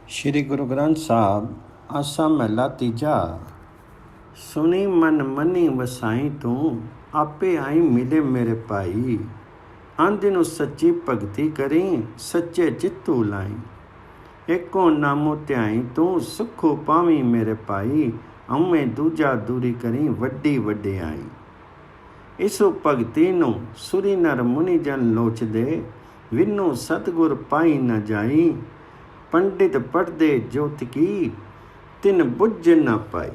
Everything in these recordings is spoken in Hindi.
श्री गुरु ग्रंथ साहब आसा महला तीजा। सुनी मन मनी वसाई तू आपे आई मिले मेरे भाई। आंदे नूं सच्ची भगती करी सच्चे चित्तू लाई। एको नामो ध्याई तू सुखो पावी मेरे भाई। अम्मे दूजा दूरी करी वड्डी वड्डियाई। इसो भगती नूं सुरी नर मुनि जन लोचदे। विनो सतगुर पाई न जाई। पंडित पढ़दे ज्योत की तिन बुझ न पाई।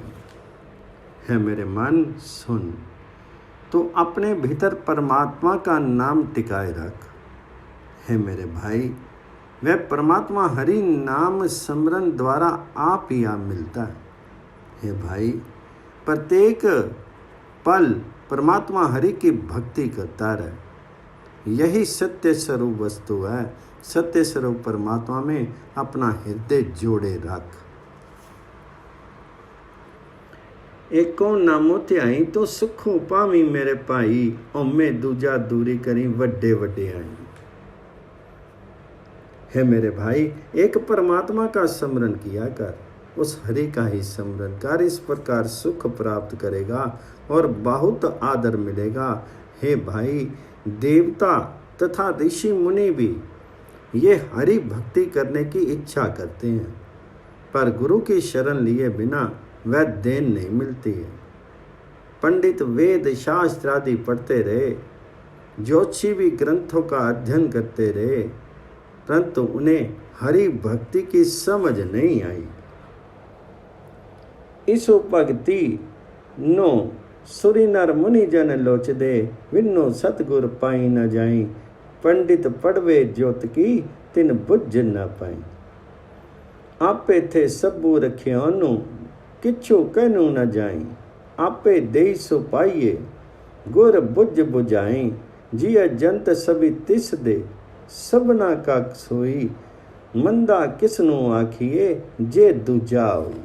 है मेरे मन सुन, तो अपने भीतर परमात्मा का नाम टिकाए रख। है मेरे भाई, वह परमात्मा हरि नाम स्मरण द्वारा आप ही आप मिलता है। हे भाई, प्रत्येक पल परमात्मा हरि की भक्ति करता रहे। यही सत्य स्वरूप वस्तु है। सत्य स्वरूप परमात्मा में अपना हृदय जोड़े रख। एको नामो ध्याई तो सुखों पावी मेरे भाई। ओमे दूजा दूरी करी वड्डे वड्डे आई। है मेरे भाई, एक परमात्मा का स्मरण किया कर। उस हरि का ही स्मरण कर। इस प्रकार सुख प्राप्त करेगा और बहुत आदर मिलेगा। हे भाई, देवता तथा ऋषि मुनि भी ये हरि भक्ति करने की इच्छा करते हैं, पर गुरु की शरण लिए बिना वह देन नहीं मिलती है। पंडित वेद शास्त्र आदि पढ़ते रहे, ज्योतिषी भी ग्रंथों का अध्ययन करते रहे, परंतु उन्हें हरि भक्ति की समझ नहीं आई। इसो भक्ति नो सुरी नर मुनि जन लोचदे। विनो सतगुर पाई न जाई। पंडित पढ़वे ज्योत की तिन बुझ न पाई। आपे थे सबू रखिया नु किछु कहनू न जाई। आपे देई सो पाइए गुर बुझ बुझाई। जिय जंत सभी तिस दे सबना का सोई। मंदा किसनु आखिए जे दूजा होई।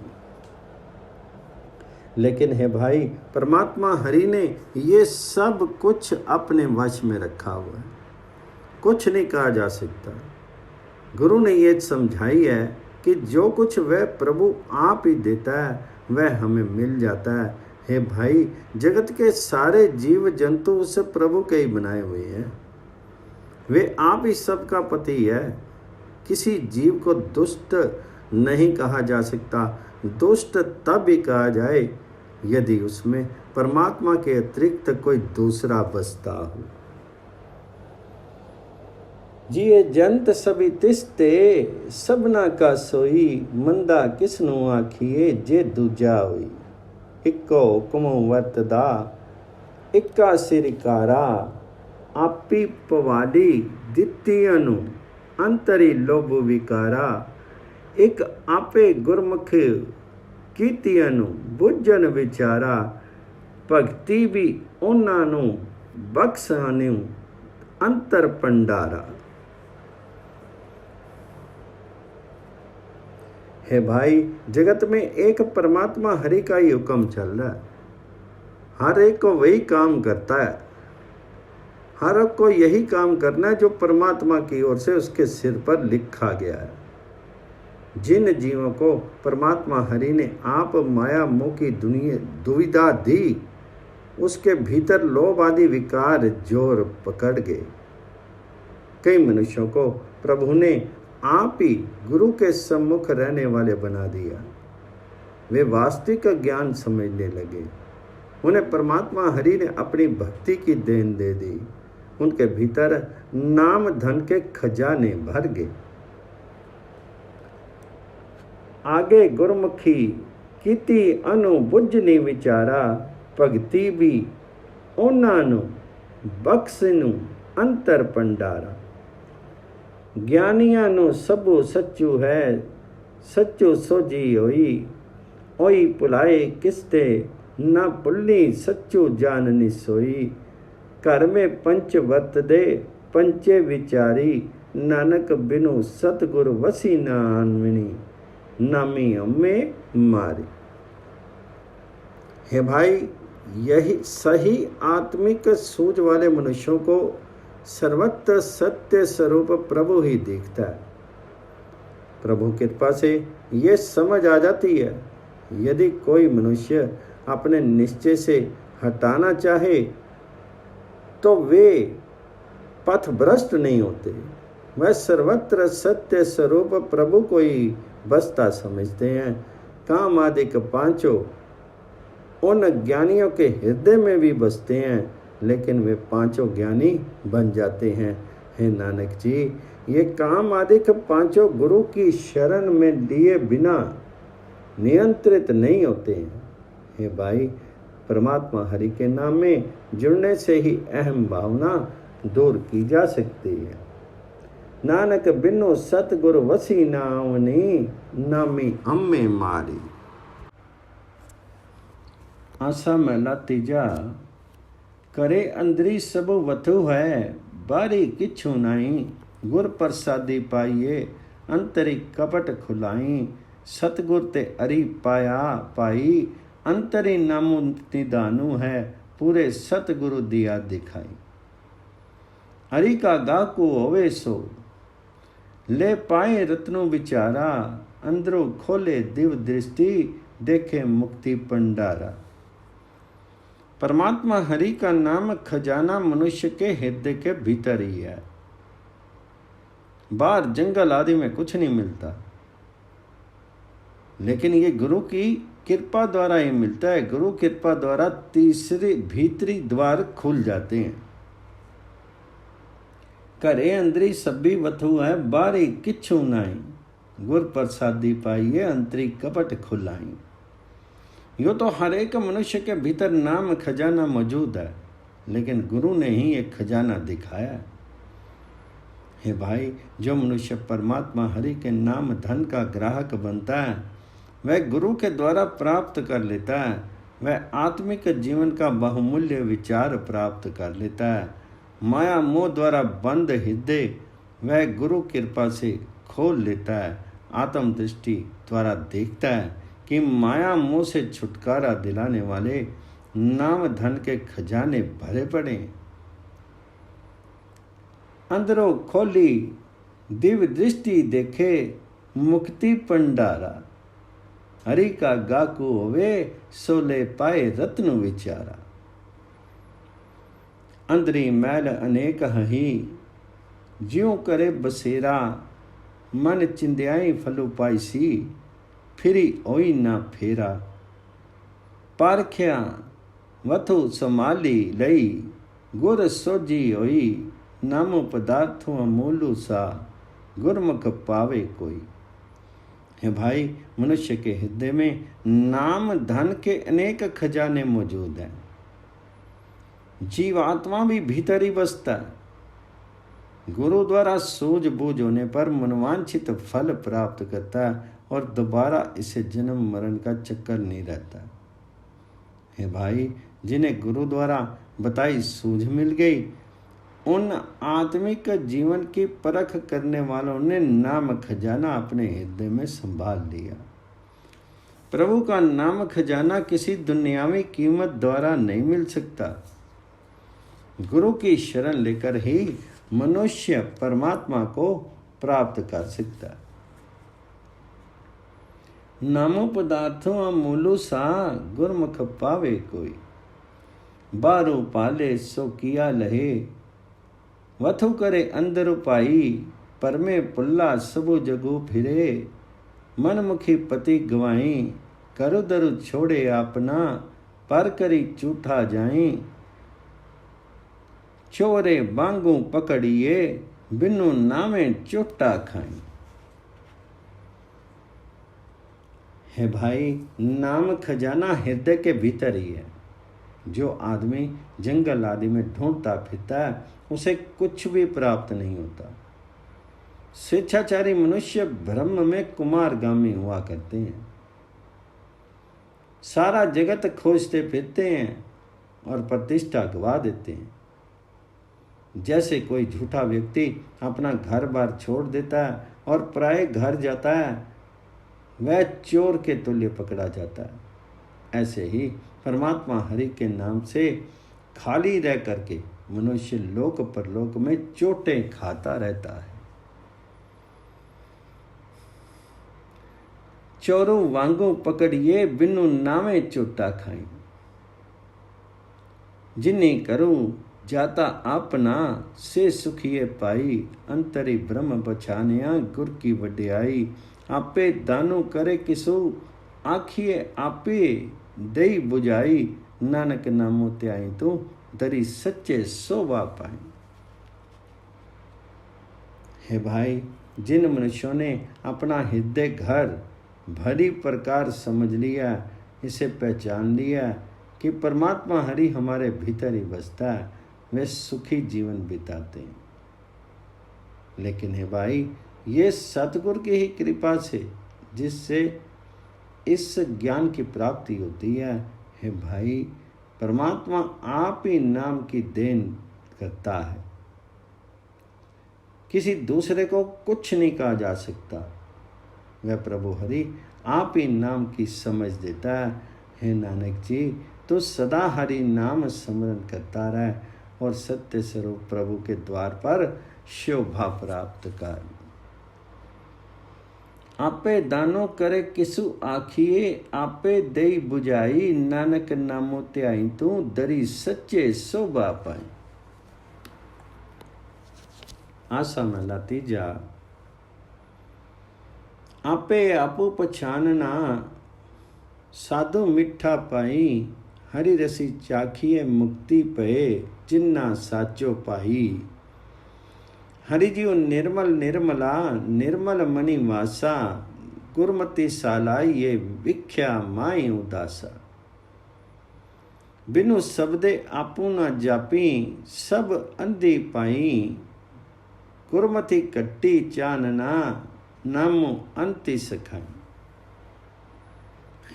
लेकिन है भाई, परमात्मा हरि ने ये सब कुछ अपने वश में रखा हुआ है। कुछ नहीं कहा जा सकता। गुरु ने ये समझाई है कि जो कुछ वह प्रभु आप ही देता है वह हमें मिल जाता है। हे भाई, जगत के सारे जीव जंतु उस प्रभु के ही बनाए हुए हैं। वे आप ही सबका पति है। किसी जीव को दुष्ट नहीं कहा जा सकता। दुष्ट तब ही कहा जाए यदि उसमें परमात्मा के अतिरिक्त कोई दूसरा बसता हो। जिए जंत सभी तिस्ते सबना का सोई। मंदा किसनु आखिए जे दूजा होई। इको हुक्म वरतदा इक्का सिरकारा। आपी पवाली दित्तियां नु अंतरी लोभ विकारा। एक आपे गुरमुख कीतियां नु बुझन विचारा। भगती भी उन्हां नु बख्शानु अंतर पंडारा। है भाई, जगत में एक परमात्मा हरि का ही हुक्म चल रहा है। हर एक को वही काम करता है। हर एक को यही काम करना है जो परमात्मा की ओर से उसके सिर पर लिखा गया है। जिन जीवों को परमात्मा हरि ने आप माया मोह की दुविधा दी, उसके भीतर लोभ आदि विकार जोर पकड़ गए। कई मनुष्यों को प्रभु ने आप ही गुरु के सम्मुख रहने वाले बना दिया। वे वास्तविक ज्ञान समझने लगे। उन्हें परमात्मा हरि ने अपनी भक्ति की देन दे दी। उनके भीतर नाम धन के खजाने भर गए। आगे गुरमुखी कीती अनु बुझनी विचारा। भगती भी उन्हां नु बख्शनु अंतर पंडारा। ज्ञानियां नु सबू सच्चू है सच्चू सोजी होई। ओई पुलाए किसते ना पुल्ली सच्चू जाननी सोई। घर में पंच वत दे पंचे विचारी। नानक बिनु सतगुर वसी ना आनविनी। नामी अम्मे मारी। हे भाई, यही सही आत्मिक सूझ वाले मनुष्यों को सर्वत्र सत्य स्वरूप प्रभु ही दिखता है। प्रभु कृपा से ये समझ आ जाती है, यदि कोई मनुष्य अपने निश्चय से हटाना चाहे तो वे पथभ्रष्ट नहीं होते। वह सर्वत्र सत्य स्वरूप प्रभु को ही बसता समझते हैं। काम आदि के पांचों उन ज्ञानियों के हृदय में भी बसते हैं, लेकिन वे पांचों ज्ञानी बन जाते हैं। हे नानक जी, ये काम आदि के पांचों गुरु की शरण में लिए बिना नियंत्रित नहीं होते हैं। हे भाई, परमात्मा हरि के नाम में जुड़ने से ही अहम भावना दूर की जा सकती है। नानक बिनु सतगुरु वसी नावनी, नामी अम्मे मारी। आसा महला तीजा। करे अंदरी सब वथु है, बारी किछु नाई। गुर प्रसादी पाइए, अंतरी कपट खुलाई। सतगुर ते अरि पाया पाई, अंतरी नामु निदानु है। पूरे सतगुरु दिया दिखाई। हरि का गाकू होवे सो, ले पाए रत्नु विचारा। अंदरो खोले दिव दृष्टि, देखे मुक्ति पंडारा। परमात्मा हरि का नाम खजाना मनुष्य के हृदय के भीतर ही है। बाहर जंगल आदि में कुछ नहीं मिलता, लेकिन ये गुरु की कृपा द्वारा ही मिलता है। गुरु कृपा द्वारा तीसरे भीतरी द्वार खुल जाते हैं। करे अंदरी सभी वथु है, बारी किछु नाई। गुर प्रसादी पाइए, अंतरी कपट खुलाई। यो तो हर एक मनुष्य के भीतर नाम खजाना मौजूद है, लेकिन गुरु ने ही एक खजाना दिखाया। हे भाई, जो मनुष्य परमात्मा हरि के नाम धन का ग्राहक बनता है, वह गुरु के द्वारा प्राप्त कर लेता है। वह आत्मिक जीवन का बहुमूल्य विचार प्राप्त कर लेता है। माया मोह द्वारा बंद हृदय वह गुरु कृपा से खोल लेता है। आत्म दृष्टि द्वारा देखता है कि माया मोह से छुटकारा दिलाने वाले नाम धन के खजाने भरे पड़े। अंदरों खोली दिव्य दृष्टि, देखे मुक्ति पंडारा। हरि का गाकू होवे, सोले पाए रत्न विचारा। अंदरी मैल अनेक हही, ज्यों करे बसेरा। मन चिंध्याई फलु पाइसी, फिरी ओई ना फेरा। पारख्या वथु संभाली लई, गुर सोजी होई। नामो पदार्थों अमूलु सा, गुरमुख पावे कोई। है भाई, मनुष्य के हृदय में नाम धन के अनेक खजाने मौजूद हैं। जीवात्मा भी भीतर ही बसता है। गुरु द्वारा सूझबूझ होने पर मनवांछित फल प्राप्त करता है और दोबारा इसे जन्म मरण का चक्कर नहीं रहता। हे भाई, जिन्हें गुरु द्वारा बताई सूझ मिल गई, उन आत्मिक जीवन की परख करने वालों ने नाम खजाना अपने हृदय में संभाल लिया। प्रभु का नाम खजाना किसी दुनियावी कीमत द्वारा नहीं मिल सकता। गुरु की शरण लेकर ही मनुष्य परमात्मा को प्राप्त कर सकता है। नामो पदार्थों अमूलु सा, गुरमुख पावे कोई। बारू पाले सो किया लहे, वथु करे अंदर पाई। परमे पुल्ला सबु जगु फिरे, मनमुखी पति गवाई। करु दरु छोड़े आपना, पर करी चूठा जाई। चोरे बांगू पकड़िए, बिनु नामे चोटा खाई। है भाई, नाम खजाना हृदय के भीतर ही है। जो आदमी जंगल आदि में ढूंढता फिरता है, उसे कुछ भी प्राप्त नहीं होता। स्वेच्छाचारी मनुष्य ब्रह्म में कुमारगामी हुआ करते हैं। सारा जगत खोजते फिरते हैं और प्रतिष्ठा गवा देते हैं। जैसे कोई झूठा व्यक्ति अपना घर बार छोड़ देता है और पराये घर जाता है, वह चोर के तुल्य पकड़ा जाता है। ऐसे ही परमात्मा हरि के नाम से खाली रह करके मनुष्य लोक परलोक में चोटें खाता रहता है। चोरू वांगू पकड़िए बिनु नावे चोटा खाई। जिन्हें करूं जाता अपना से सुखिए पाई। अंतरी ब्रह्म बछानिया गुर की वड्याई। आपे दानू करे किसु आखिए आपे दई बुझाई। नानक नामो त्याई तू दरी सच्चे शोभा पाई। हे भाई, जिन मनुष्यों ने अपना हृदय घर भली प्रकार समझ लिया, इसे पहचान लिया कि परमात्मा हरि हमारे भीतर ही बसता है, वे सुखी जीवन बिताते हैं। लेकिन हे भाई, ये सतगुरु की ही कृपा से जिससे इस ज्ञान की प्राप्ति होती है। हे भाई, परमात्मा आप ही नाम की देन करता है, किसी दूसरे को कुछ नहीं कहा जा सकता। वह प्रभु हरि आप ही नाम की समझ देता है। हे नानक जी, तो सदा हरि नाम स्मरण करता रहे और सत्य स्वरूप प्रभु के द्वार पर शोभा प्राप्त कर। आपे दानो करे किसु आखिए आपे दई बुझाई। नानक नामो त्याई तू दरी सच्चे शोभा पाई। आशा महला तीजा। आपे आपू पछानना साधु मिठा पाई। हरि रसी चाखिए मुक्ति पे जिन्ना साचो पाई। हरि जीव निर्मल निर्मला निर्मल मणि वासा। गुरमति सालाई ये विख्या माई उदासा। बिनु शब्दे आपू न जापी सब अंधी पाई। गुरमति कट्टी चानना नामो अंति सखाई।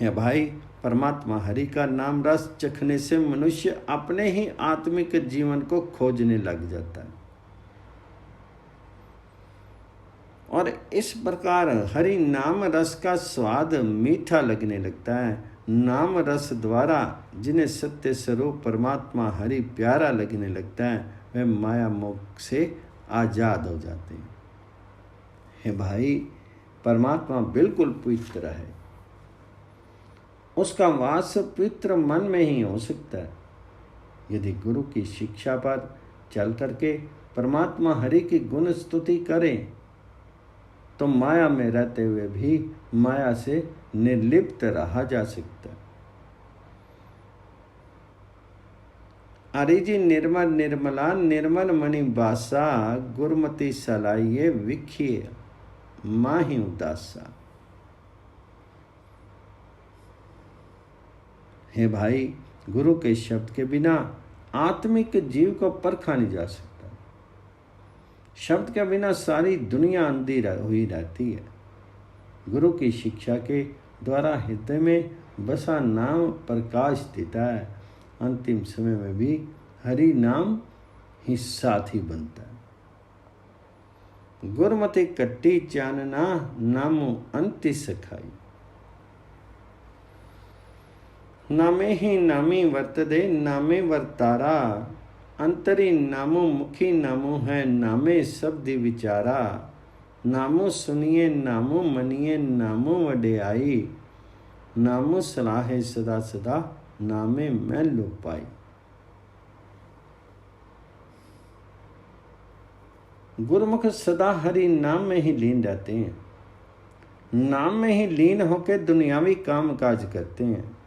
है भाई, परमात्मा हरि का नाम रस चखने से मनुष्य अपने ही आत्मिक जीवन को खोजने लग जाता है और इस प्रकार हरि नाम रस का स्वाद मीठा लगने लगता है। नाम रस द्वारा जिन्हें सत्य स्वरूप परमात्मा हरि प्यारा लगने लगता है, वे माया मोह से आजाद हो जाते हैं। हे भाई, परमात्मा बिल्कुल पवित्र है, उसका वास पवित्र मन में ही हो सकता है। यदि गुरु की शिक्षा पर चल करके परमात्मा हरि की गुण स्तुति करें तो माया में रहते हुए भी माया से निर्लिप्त रहा जा सकता है। अरिजी निर्मल निर्मला निर्मल मणि बासा। गुरमति सलाइये विखिए माही उदासा। हे भाई, गुरु के शब्द के बिना आत्मिक जीव को परखा नहीं जा सकता। शब्द के बिना सारी दुनिया अंधी हुई रहती है। गुरु की शिक्षा के द्वारा हृदय में बसा नाम प्रकाश देता है। अंतिम समय में भी हरि नाम ही साथी बनता है। गुरमति कट्टी चानना नामो अंति सखाई। नामे ही नामी वर्तदे नामे वर्तारा। अंतरी नामो मुखी नामो है नामे शब्द विचारा। नामो सुनिए नामो मनिए नामो वड्याई। नामो सलाहे सदा सदा नामे मैं लो पाई। गुरुमुख सदा हरि नाम में ही लीन रहते हैं। नाम में ही लीन होकर दुनियावी काम काज करते हैं।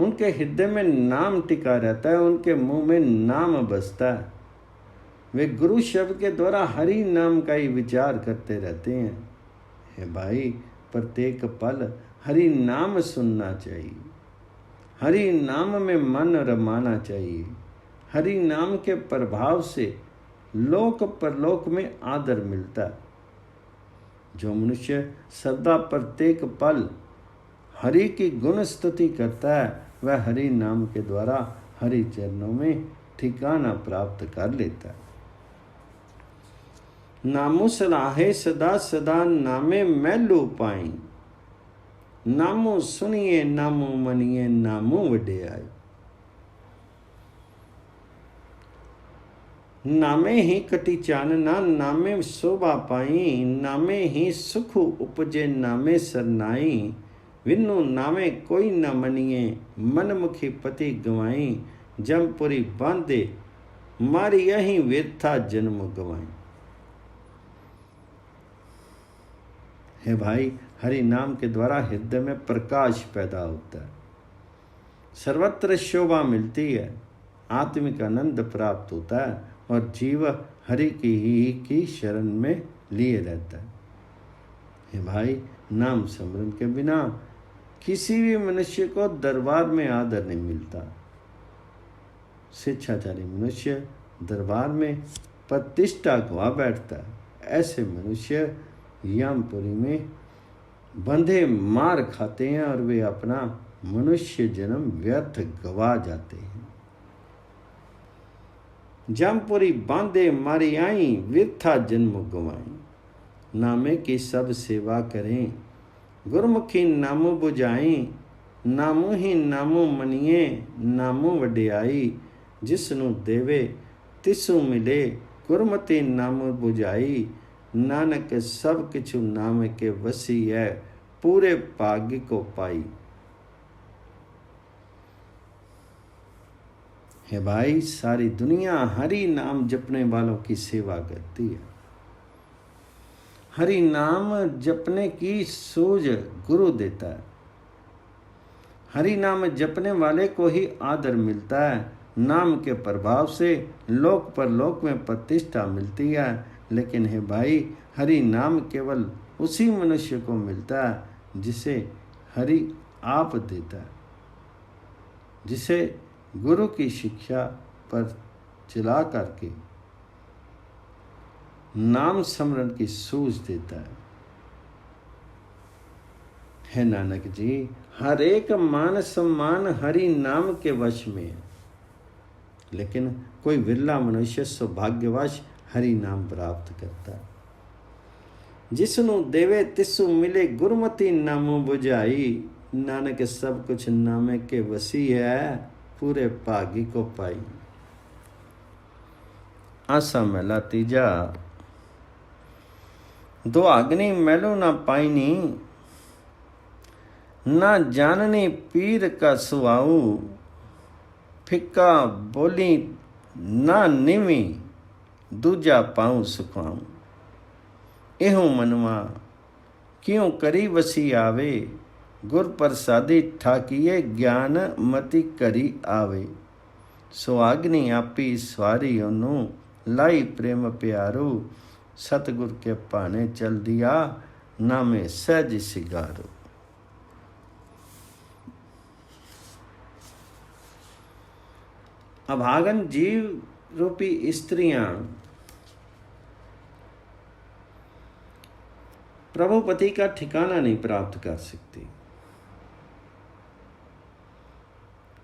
उनके हृदय में नाम टिका रहता है, उनके मुंह में नाम बसता है। वे गुरु शब्द के द्वारा हरि नाम का ही विचार करते रहते हैं। हे भाई, प्रत्येक पल हरि नाम सुनना चाहिए। हरि नाम में मन रमाना चाहिए। हरि नाम के प्रभाव से लोक परलोक में आदर मिलता है। जो मनुष्य सदा प्रत्येक पल हरि की गुण स्तुति करता है, वह हरि नाम के द्वारा हरि चरणों में ठिकाना प्राप्त कर लेता है। नामो सलाहे सदा सदा नामे मैं लो पाई। नामो सुनिए नामो मनिए नामो वड्याई। नामे ही कटी चानना, नामे शोभा पाई, नामे ही सुख उपजे, नामे सरनाई। विनु नामे कोई न मनिए, मनमुखी पति गवाई। जमपुरी बांधे मारी यही व्यर्था जन्म गवाई। हे भाई, हरि नाम के द्वारा हृदय में प्रकाश पैदा होता है, सर्वत्र शोभा मिलती है, आत्मिक आनंद प्राप्त होता है और जीव हरि की शरण में लिए रहता है। हे भाई, नाम स्मरण के बिना किसी भी मनुष्य को दरबार में आदर नहीं मिलता। शिक्षाचारी मनुष्य दरबार में प्रतिष्ठा गवा बैठता है। ऐसे मनुष्य यमपुरी में बंधे मार खाते हैं और वे अपना मनुष्य जन्म व्यर्थ गवा जाते हैं। जमपुरी बांधे मारी आई, व्यर्था जन्म गवाई। नामे की सब सेवा करें, गुरमुखी नामो बुझाई। नामो ही नामो मनिए, नामो वडियाई। जिसनु देवे तिसु मिले, गुरमति नामो बुझाई। नानक सब किछु नाम के वसी है, पूरे भाग्य को पाई। है भाई, सारी दुनिया हरि नाम जपने वालों की सेवा करती है। हरि नाम जपने की सूझ गुरु देता है। हरि नाम जपने वाले को ही आदर मिलता है। नाम के प्रभाव से लोक परलोक में प्रतिष्ठा मिलती है। लेकिन हे भाई, हरि नाम केवल उसी मनुष्य को मिलता है जिसे हरि आप देता है, जिसे गुरु की शिक्षा पर चला करके नाम स्मरण की सूझ देता है नानक जी, हर एक मान सम्मान हरि नाम के वश में है। लेकिन कोई विरला मनुष्य सौभाग्यवश हरि नाम प्राप्त करता है। जिसनु देवे तिसु मिले, गुरमति नामो बुझाई। नानक सब कुछ नामे के वसी है, पूरे भाग्य को पाई। आसा महला तीजा। दो अग्नि मैलो ना पाईनी, ना जाननी पीर का सुआऊ। फिक्का बोली ना निवी, दूजा पाऊँ सुखाऊँ। एहू मनवा क्यों करी वसी आवे, गुर प्रसादी ठाकिए ज्ञान मति करी आवे। सुहागनी आपी सवारी ओनू, लाई प्रेम प्यारू। सतगुर के पाने चल दिया, नामे सहज सिगारो। अभागन जीव रूपी स्त्रियां प्रभुपति का ठिकाना नहीं प्राप्त कर सकती।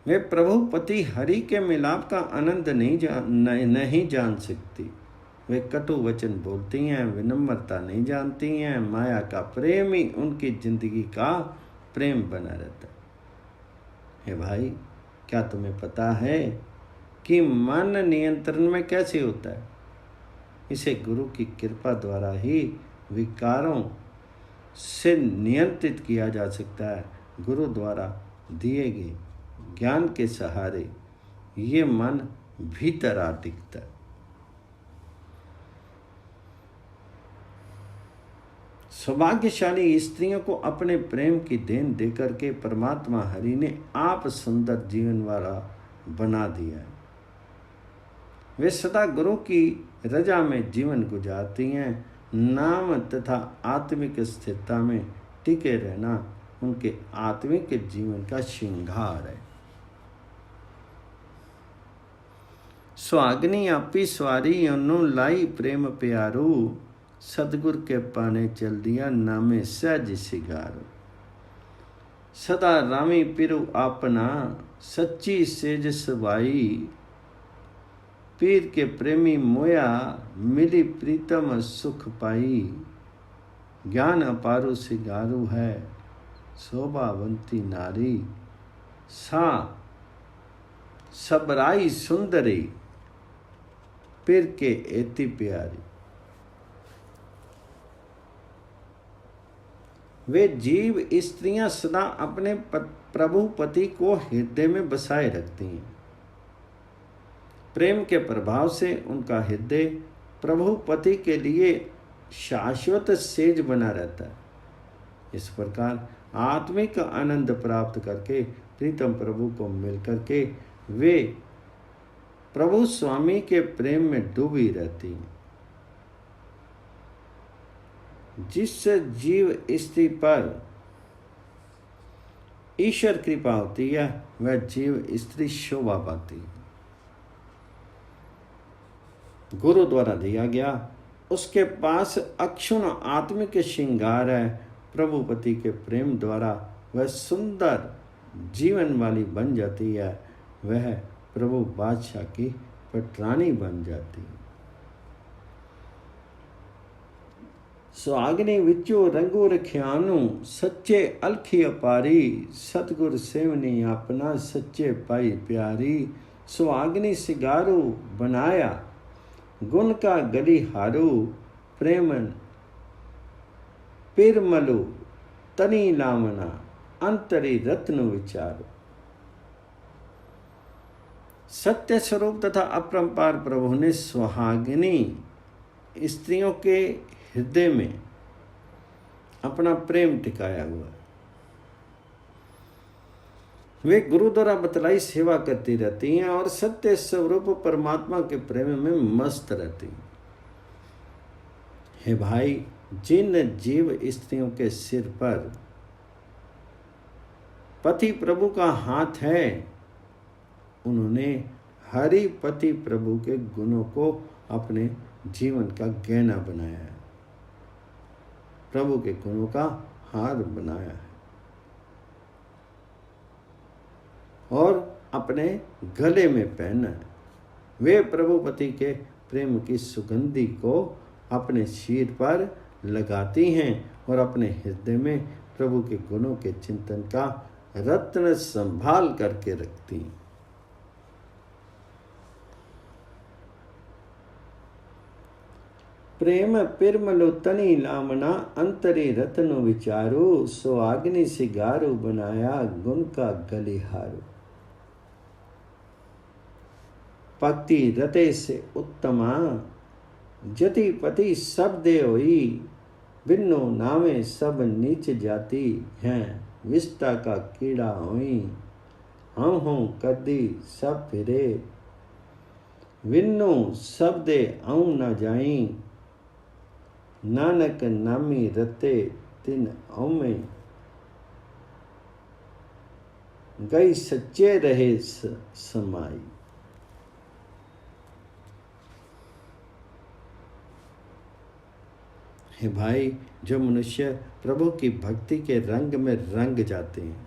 वे प्रभुपति हरि के मिलाप का आनंद नहीं जान सकती। वे कटु वचन बोलती हैं, विनम्रता नहीं जानती हैं। माया का प्रेम ही उनकी जिंदगी का प्रेम बना रहता है। हे भाई, क्या तुम्हें पता है कि मन नियंत्रण में कैसे होता है? इसे गुरु की कृपा द्वारा ही विकारों से नियंत्रित किया जा सकता है। गुरु द्वारा दिए गए ज्ञान के सहारे ये मन भीतर आ टिकता है। सौभाग्यशाली स्त्रियों को अपने प्रेम की देन देकर के परमात्मा हरि ने आप सुंदर जीवन वाला बना दिया है। वे सदा गुरु की रजा में जीवन गुजारती हैं। नाम तथा आत्मिक स्थिरता में टिके रहना उनके आत्मिक जीवन का श्रृंगार है। सुहागनी आपी सवारी ओनू, लाई प्रेम प्यारू। सतगुर के पाने चल दिया, नामे सहज सिगारो। सदा रामी पिरु आपना, सच्ची सेज सवाई। पीर के प्रेमी मोया, मिली प्रीतम सुख पाई। ज्ञान अपारु सिगारू है, शोभावंती नारी। सा सबराई सुंदरी। पिर के एति प्यारी। वे जीव स्त्रियां सदा अपने प्रभु पति को हृदय में बसाए रखती हैं। प्रेम के प्रभाव से उनका हृदय प्रभु पति के लिए शाश्वत सेज बना रहता है। इस प्रकार आत्मिक आनंद प्राप्त करके प्रीतम प्रभु को मिल करके वे प्रभु स्वामी के प्रेम में डूबी रहती हैं। जिस जीव स्त्री पर ईश्वर कृपा होती है वह जीव स्त्री शोभा पाती है। गुरु द्वारा दिया गया उसके पास अक्षुण आत्मिक श्रृंगार है। प्रभुपति के प्रेम द्वारा वह सुंदर जीवन वाली बन जाती है। वह प्रभु बादशाह की पटरानी बन जाती है। सुहागनी विचो रंगो रख्यानु सच्चे अलखी अपारी सतगुर सेवनी अपना सच्चे पाई प्यारी। सुहागनी सिगारू बनाया गुण का गली हारू प्रेमन पिरमलु तनी लामना अंतरी रत्न विचारो। सत्य स्वरूप तथा अपरंपार प्रभु ने सुहागिनी स्त्रियों के हृदय में अपना प्रेम टिकाया हुआ है। वे गुरु द्वारा बतलाई सेवा करती रहती हैं और सत्य स्वरूप परमात्मा के प्रेम में मस्त रहती हैं। हे भाई, जिन जीव स्त्रियों के सिर पर पति प्रभु का हाथ है उन्होंने हरि पति प्रभु के गुणों को अपने जीवन का गहना बनाया है, प्रभु के गुणों का हार बनाया है और अपने गले में पहना है। वे प्रभुपति के प्रेम की सुगंधी को अपने सिर पर लगाती हैं और अपने हृदय में प्रभु के गुणों के चिंतन का रत्न संभाल करके रखती हैं। प्रेम पिरमलो तनी लामना अंतरी रत्नो विचारो सुहागिनी सिगारो बनाया गुण का गलिहारो। भक्ति रते से उत्तमा जति पति सब दे होई बिन्नो नामे सब नीच जाती हैं विष्टा का कीड़ा होई हम हों कदी सब फिरे विन्नो सब दे आऊं न जाई नानक नामी रते तिन औमे गई सच्चे रहे समाई। हे भाई, जो मनुष्य प्रभु की भक्ति के रंग में रंग जाते हैं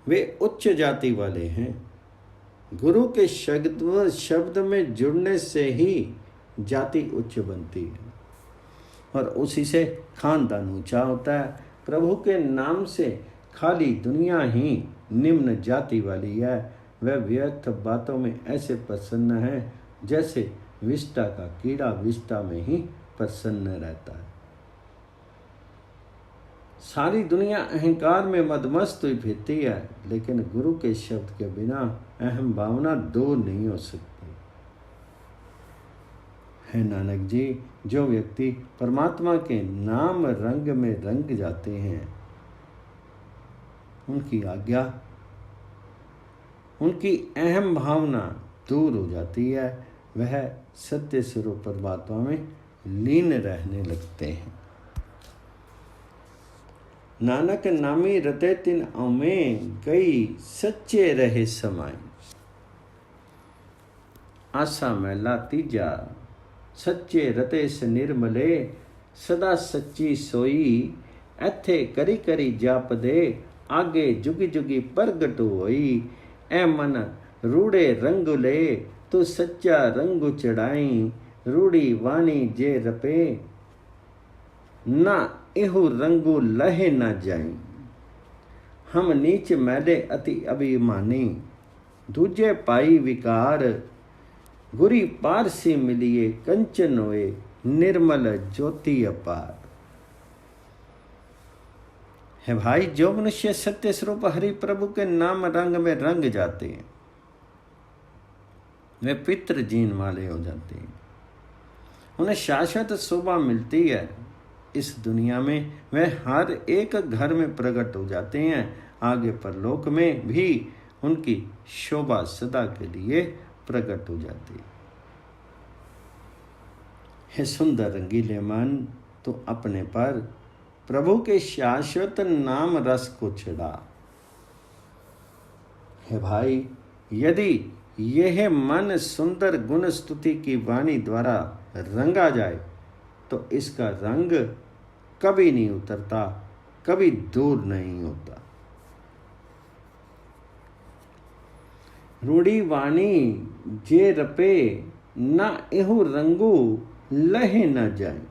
वे उच्च जाति वाले हैं। गुरु के शब्द में जुड़ने से ही जाति उच्च बनती है और उसी से खानदान ऊंचा होता है। प्रभु के नाम से खाली दुनिया ही निम्न जाति वाली है। वह व्यर्थ बातों में ऐसे प्रसन्न है जैसे विष्टा का कीड़ा विष्टा में ही प्रसन्न रहता है। सारी दुनिया अहंकार में मदमस्त हुई फिरती है, लेकिन गुरु के शब्द के बिना अहम भावना दूर नहीं हो सकती। है नानक जी, जो व्यक्ति परमात्मा के नाम रंग में रंग जाते हैं उनकी आज्ञा उनकी अहम भावना दूर हो जाती है। वह सत्य स्वरूप परमात्मा में लीन रहने लगते हैं। नानक नामी रते तिन में गई सच्चे रहे समाई। आशा मैला तीजा सच्चे रते से निर्मले सदा सच्ची सोई ऐथे करी करी जाप दे आगे जुगी जुगी प्रगट होई। ए मन रूड़े रंग ले तू सच्चा रंग चढ़ाई रूड़ी वाणी जे रपे ना इहु रंगु लहे न जाई। हम नीच मैले अति अभिमानी दूजे पाई विकार गुरी पारसी मिलिए कंचन होए, निर्मल ज्योति अपार। है भाई, जो मनुष्य सत्य स्वरूप हरि प्रभु के नाम रंग में रंग जाते हैं, वे पितृ जीन वाले हो जाते हैं, उन्हें शाश्वत शोभा मिलती है। इस दुनिया में वे हर एक घर में प्रकट हो जाते हैं, आगे परलोक में भी उनकी शोभा सदा के लिए प्रकट हो जाती है। हे सुंदर रंगीले मन, तो अपने पर प्रभु के शाश्वत नाम रस को चढ़ा। हे भाई, यदि यह मन सुंदर गुण स्तुति की वाणी द्वारा रंगा जाए तो इसका रंग कभी नहीं उतरता, कभी दूर नहीं होता। रूढ़ी वाणी जे रपे, ना एहु रंगू लहे न जाए।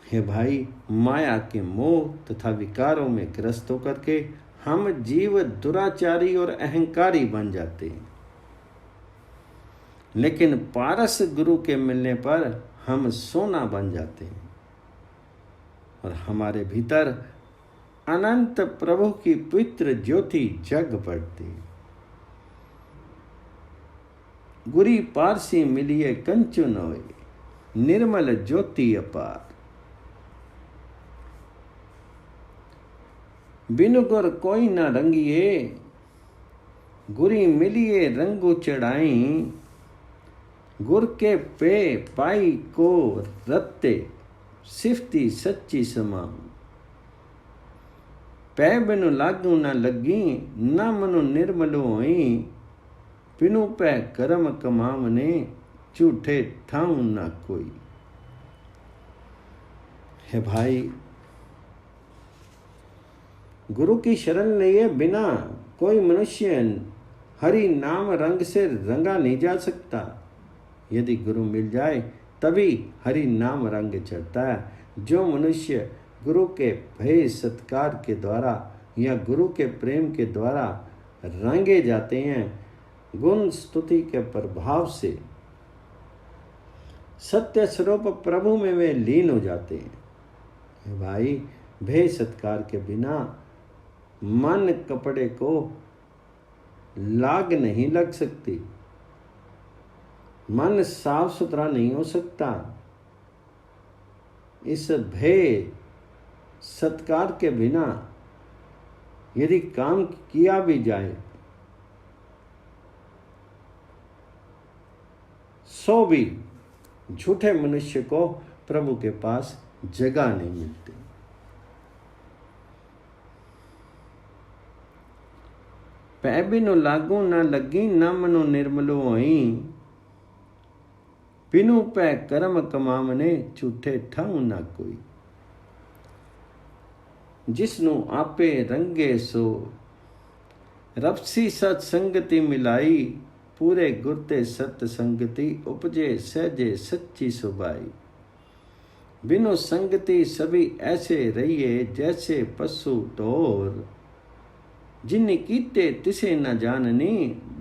हे भाई, माया के मोह तथा विकारों में ग्रस्त होकर के हम जीव दुराचारी और अहंकारी बन जाते हैं, लेकिन पारस गुरु के मिलने पर हम सोना बन जाते हैं और हमारे भीतर अनंत प्रभु की पवित्र ज्योति जग पड़ती है। गुरी पारसी मिलिए कंचन होए, निर्मल ज्योति अपार। बिनु गुर कोई न रंगिए, गुरी मिलिए रंगो चढ़ाई। गुर के पे पाई को रत्ते, सिफती सच्ची समाऊ। पै बिनु लागू न लगी, न मनु निर्मलो होई। बिनु पै कर्म कमावने, झूठे ठाऊ न कोई। है भाई, गुरु की शरण लिए बिना कोई मनुष्य हरि नाम रंग से रंगा नहीं जा सकता। यदि गुरु मिल जाए तभी हरि नाम रंग चढ़ता है। जो मनुष्य गुरु के भय सत्कार के द्वारा या गुरु के प्रेम के द्वारा रंगे जाते हैं, गुण स्तुति के प्रभाव से सत्य स्वरूप प्रभु में वे लीन हो जाते हैं। भाई, भय सत्कार के बिना मन कपड़े को लाग नहीं लग सकती, मन साफ सुथरा नहीं हो सकता। इस भय सत्कार के बिना यदि काम किया भी जाए सो भी झूठे मनुष्य को प्रभु के पास जगह नहीं मिलती। पै बिनु लागू न लगी, न मनु निर्मलो होई। बिनु पै कर्म कमावने, झूठे ठाऊ न कोई। जिसनु आपे रंगे सो, रपसी सत संगति मिलाई। पूरे गुरते सत संगति, उपजे सहजे सच्ची सुबाई। बिनु संगति सभी ऐसे रहिए, जैसे पशु ढोर। जिन कीते तिसे न जाननी,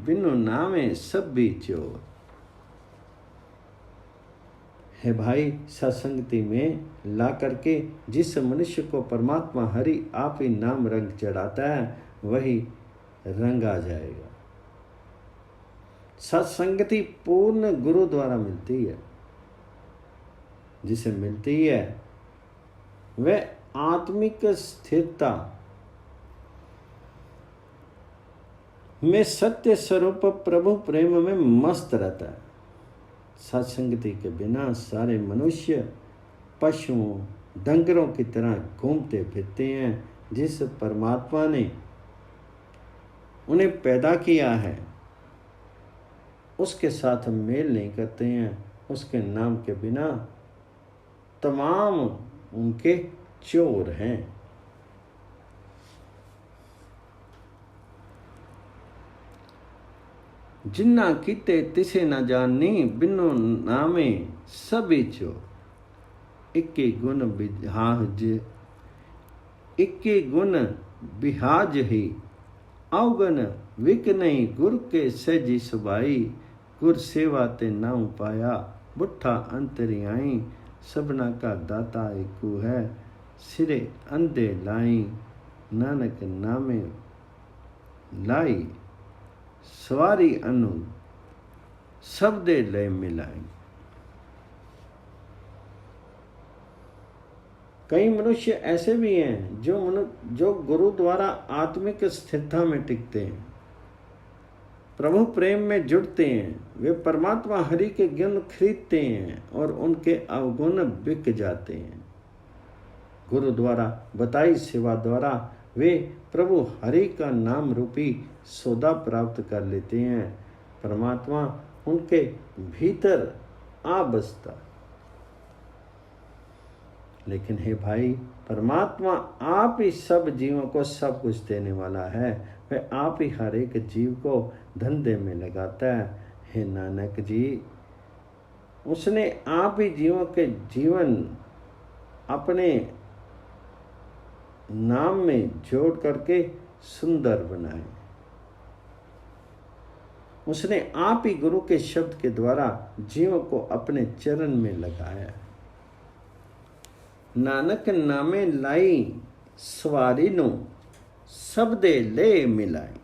बिनु नामे सब भी चोर। है भाई, सत्संगति में ला करके जिस मनुष्य को परमात्मा हरि आप ही नाम रंग चढ़ाता है, वही रंगा जाएगा। सत्संगति पूर्ण गुरु द्वारा मिलती है। जिसे मिलती है वह आत्मिक स्थिरता में सत्य स्वरूप प्रभु प्रेम में मस्त रहता है। सत्संगति के बिना सारे मनुष्य पशुओं डंगरों की तरह घूमते फिरते हैं। जिस परमात्मा ने उन्हें पैदा किया है उसके साथ मेल नहीं करते हैं। उसके नाम के बिना तमाम उनके चोर हैं। जिन्ना कीते तिसे न जाननी, बिनु नामे सभी चोर। इक्के गुण बिहाज, इक्के गुण बिहाज ही, अवगन विक नहीं गुर के सहजी सुबाई, गुर सेवा ते नाउ पाया, बुट्ठा अंतरियाई, सबना का दाता एकू है, सिरे अंधे लाई, नानक नामे लाई, सवारी अनु सब दे ले मिलाई। कई मनुष्य ऐसे भी हैं जो गुरु द्वारा आत्मिक स्थिरता में टिकते हैं, प्रभु प्रेम में जुड़ते हैं। वे परमात्मा हरि के गुण खरीदते हैं और उनके अवगुण बिक जाते हैं। गुरु द्वारा बताई सेवा द्वारा वे प्रभु हरि का नाम रूपी सौदा प्राप्त कर लेते हैं। परमात्मा उनके भीतर आ बसता। लेकिन हे भाई, परमात्मा आप ही सब जीवों को सब कुछ देने वाला है। वह आप ही हर एक जीव को धंधे में लगाता है। हे नानक जी, उसने आप ही जीवों के जीवन अपने नाम में जोड़ करके सुंदर बनाए। उसने आप ही गुरु के शब्द के द्वारा जीवों को अपने चरण में लगाया। नानक नामे लाई, सवारी नो सब दे ले मिलाई।